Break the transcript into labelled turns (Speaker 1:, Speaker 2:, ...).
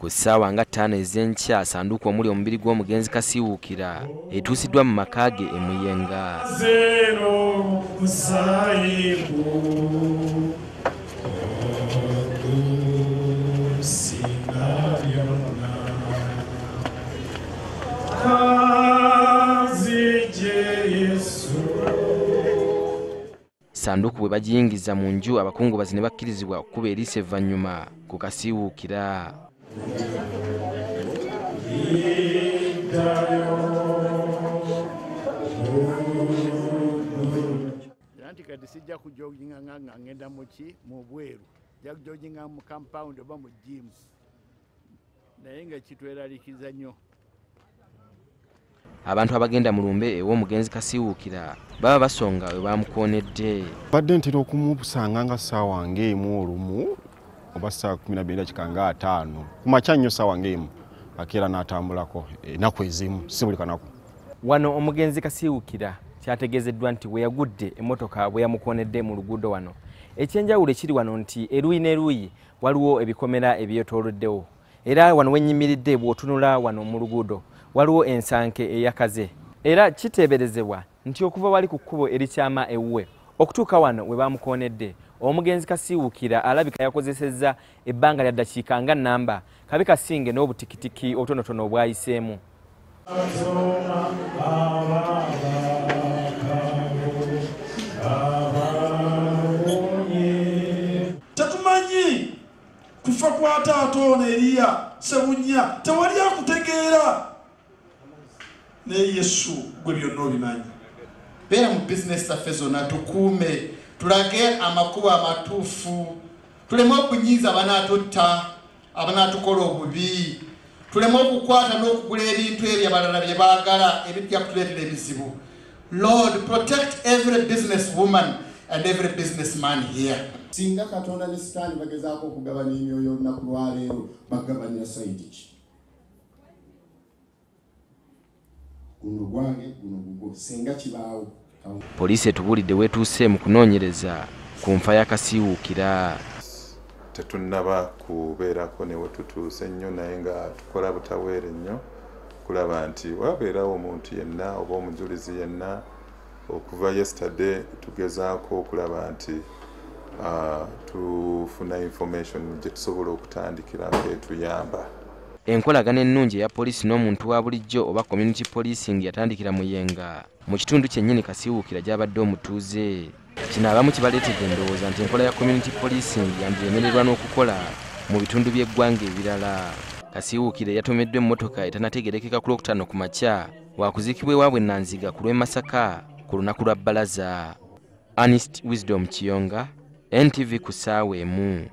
Speaker 1: Ku ssaawa nga 5 ez'enkya sanduuku omuli omubiri gw'omugenzi Kasiwuukira etuusiddwa mu maka ge e Muyenga. Sanduuku bwe bagiyingiza mu nju abakungubazi ne bakkirizibwa okukuba eriiso evvannyuma ku Kasiwuukira.
Speaker 2: Anti kati sijja kujoginga nga ngenda muki mu bweru ja kujoginga mu compound oba mu gym naye nga kitweralikiza nnyo.
Speaker 1: Abantu abagenda mu lumbe ew'omugenzi Kasiwuukira baba basonga we bamukoonedde.
Speaker 3: Badde ntera okumusanga nga ssaawa ng'emu olumu oba ssaawa 12:05 ku makya nnyo ssaawa ng'emu akeera n'atambulako ennaku ezimu si buli kanaku.
Speaker 1: Wano omugenzi Kasiwuukira kyategeezeddwa nti we yagudde emmotoka bwe yamukoonedde mu luguudo wano. Ekyenjawulo ekiri wano nti eruuyi n'eruuyi waliwo ebikomera ebyetooloddewo era wano wennyimiridde bw'otunula wano mu luguudo waliwo ensanke eyakaze era kiteeberezebwa nti okuva wali ku kkubo erikyama ewuwe okutuuka wano we bamukoonedde omugenzi Kasiwuukira alabika yakozesezza ebbanga lya ddakiika nga nnamba kabe kasinge n'obutikitiki obutonotono obwayiseemu.
Speaker 4: Tetumanyi kufa kwa taata ono Eriya Ssebunya tewali akutegeera naye Yesu gwe byonna obimanyi.
Speaker 5: Beera mu bizinesi zaffe zonna tukuume tulage amakubo amatuufu tuleme okunyiiza abanaatutta abanaatukola obubi tuleme okukwata n'okugula ebintu ebyo abalala bye baagala ebijja kutuleetera ebizibu. Lord, protect every business woman and every businessman here.
Speaker 6: Singa Katonda ne Sitaani bagezaako okugabanya emyoyo olunaku lwaleero bagabanya sayidi ki? Guno gwange guno gugwo singa kibaawo.
Speaker 1: Poliisi etubuulidde weetuuse mu kunoonyereza ku nfa ya Kasiwuukira.
Speaker 7: Tetunnaba kubeerako ne wetutuuse nnyo naye nga tukola butaweere nnyo kulaba nti wabeerawo omuntu yenna oba omujulizi yenna okuva yesterday tugezaako okulaba nti tufuna information gye tusobola okutandikira ng'etuyamba.
Speaker 1: Enkolagana ennungi eya poliisi n'omuntu wa bulijjo oba community policing yatandikira Muyenga mu kitundu kyennyini Kasiwuukira gy'abadde omutuuze. Kino abamu kibaleetedde endowooza nti enkola ya community policing yandiremererwa n'okukola mu bitundu by'eggwanga ebirala. Kasiwuukira yatomeddwa emmotoka etanategerekeka ku Lwokutaano ku makya waakuziikibwa ewaabwe Nanziga ku lw'e Masaka ku lunaku lwa bbalaza. Ernest Wisdom Kiyonga, NTV ku ssaawa emu.